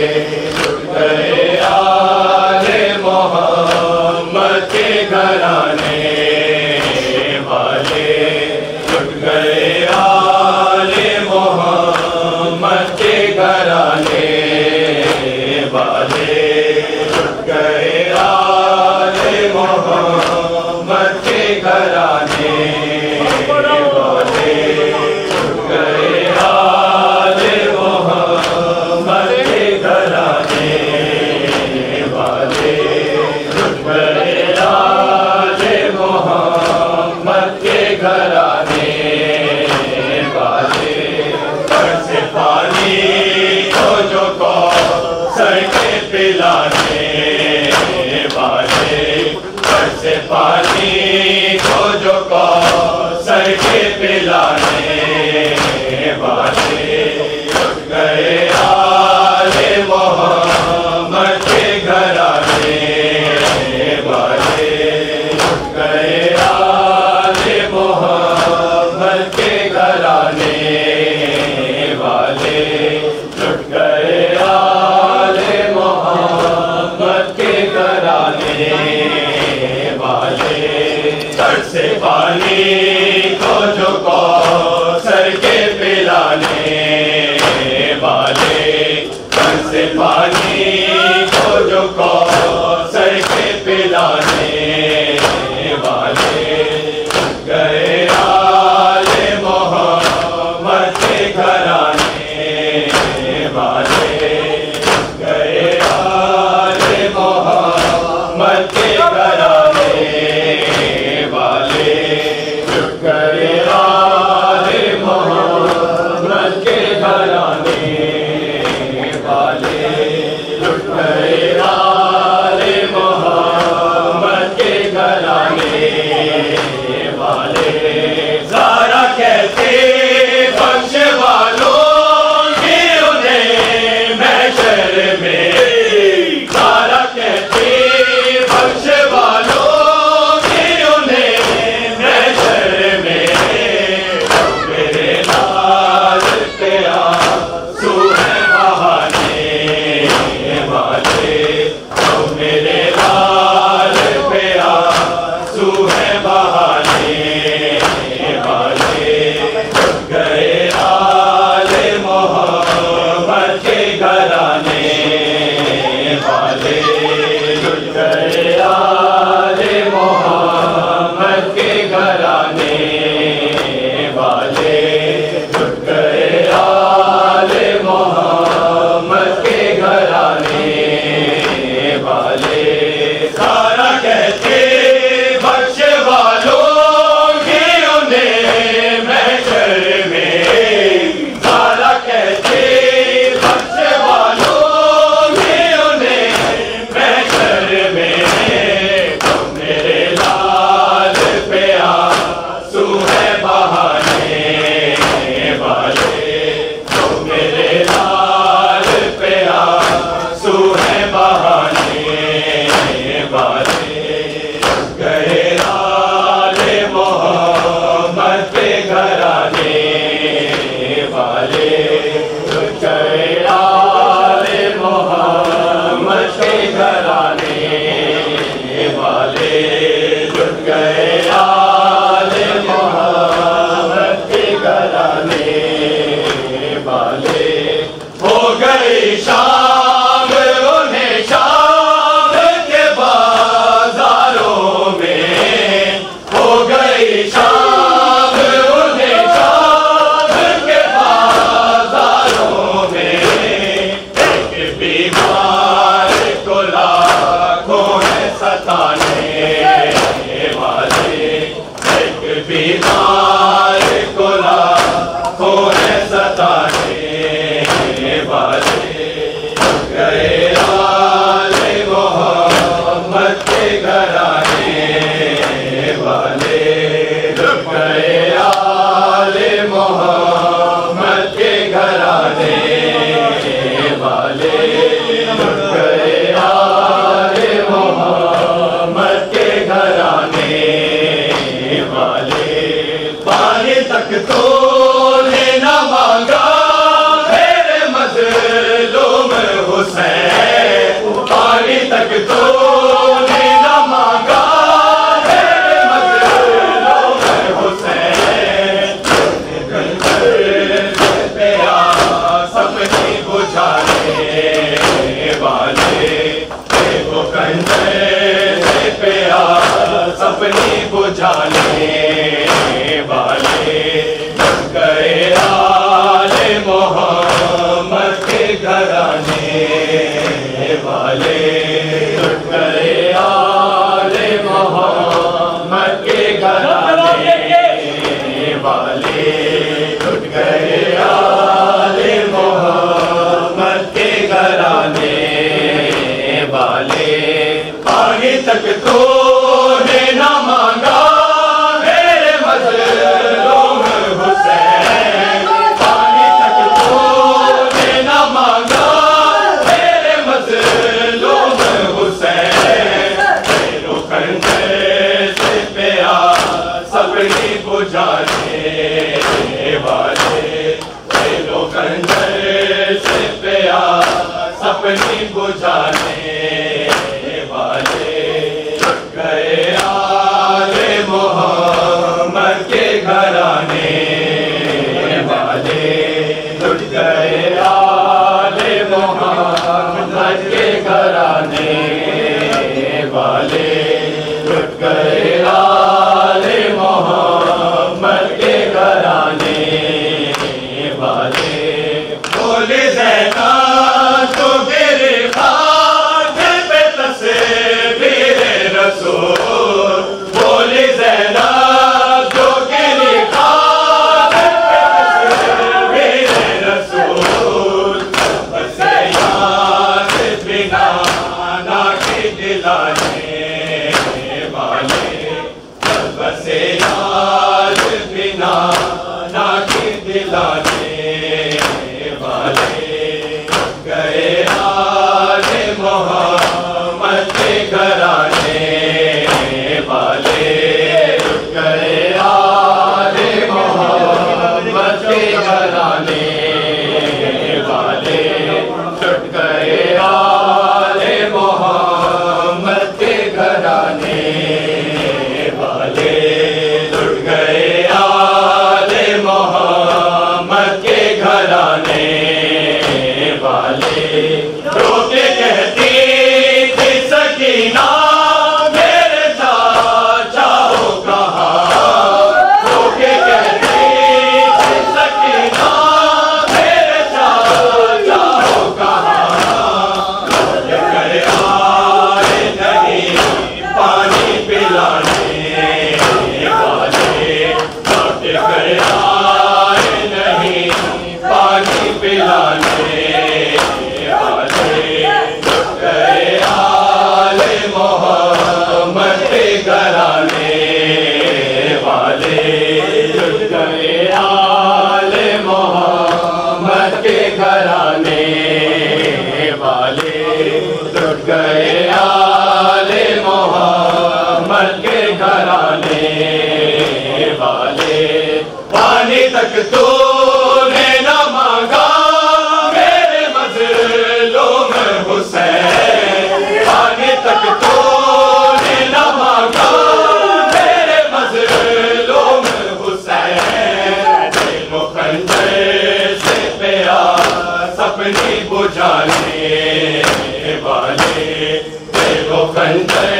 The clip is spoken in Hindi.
लुट गए आले मोहम्मद के घराने वाले, लुट गए आले मोहम्मद के घराने वाले, लुट गए आले मोहम्मद के घराने वाले, लुट गए आले मोहम्मद के घराने वाले, लुट गए आले मोहम्मद के घराने वाले। बरसे पानी को जो कौसर के पिलाने वाले, बरसे पानी को जो कौसर के पिलाने वाले, लुट गए आले मोहम्मद के घराने वाले, लुट गए आले मोहम्मद के घराने वाले, लुट गए आले मोहम्मद के घराने वाले। तरसे पानी को जो कौसर के पिलाने वाले, तरसे पानी को जो कौसर के पिलाने वाले, गए आले मोहम्मद के घराने वाले, गए आले मोहम्मद के घराने वाले, लुट गए आले मोहम्मद के घराने वाले, लुट गए आले मोहम्मद के घराने वाले। ज़ारा कहते बख्श वालों ने उन्हें महशर में, ज़ारा कहते बख्श वालों ने उन्हें महशर में, मेरे लाल पे आंसू है बहाने वाले, तो मेरे लाल पे आंसू है बहाने वाले, लुट गए आले मोहम्मद के घराने वाले, लुट गए आले मोहम्मद के घराने वाले, लुट गए आले मोहम्मद के घराने वाले। सारा कहते बख्श वालों के उन्हें महशर में, सारा कहते बख्श वालों के उन्हें महशर में, तो मेरे लाल पे आंसू है बहाने वाले, तो मेरे लाल पे आंसू है बहाने वाले, गए आले मोहम्मद के घराने वाले, गए आले मोहम्मद के घराने वाले, लुट गए आले मोहम्मद के घराने वाले। हो गई शाम उन्हें शाम के बाजारों में, हो गई शाम उन्हें शाम के बाजारों में, एक बीमार को लाखों है सताने वाले, एक बीमार को लाखों है सताने वाले, गए आले मोहम्मद के घराने वाले, गए आले मोहम्मद के घराने वाले, गए आले मोहम्मद के घराने वाले। पानी तक तो लेना मांगा मेरे मजलूम हुसैन तक तूने न मांगा मेरे मजलूम हुसैन, पानी तक तूने न मांगा मेरे मजलूम हुसैन, तेरो खंजर से प्यास अपनी बुझाने वाले, तेरो खंजर से प्यास अपनी बुझाने वाले, गए आले मोहम्मद के घराने वाले, लुट गए आले मोहम्मद के घराने वाले, लुट गए आले मोहम्मद के घराने वाले। बोले ज़ैनब तो गिरे खाक पे तस्वीर रसूल, बोले ज़ैनब तो गिरे खाक पे तस्वीर रसूल, बसे याद बिना ना के दिलाने वाले, बसे याद बिना ना के दिलाने वाले, गए आले मोहम्मद के घराने वाले, गए आले मोहम्मद के घराने वाले, छुट गए आले मोहम्मद के घराने वाले, लुट गए आले मोहम्मद के घराने वाले। रोके कहती थी सकीना मेरे चाचा हो कहाँ, रोके कहती थी सकीना मेरे चाचा हो कहाँ, कर आए नहीं पानी पिलाने वाले, लौट कर आए नहीं पानी पिलाने वाले, लुट गए आले मोहम्मद के घराने वाले, लुट गए आले मोहम्मद के घराने वाले, लुट गए आले मोहम्मद के घराने वाले। पानी तक तूने न मांगा मेरे मजलूम हुसैन, पानी तक तूने न मांगा मेरे मजलूम हुसैन, तेरो खंजर से प्यास अपनी बुझाने वाले, तेरो खंजर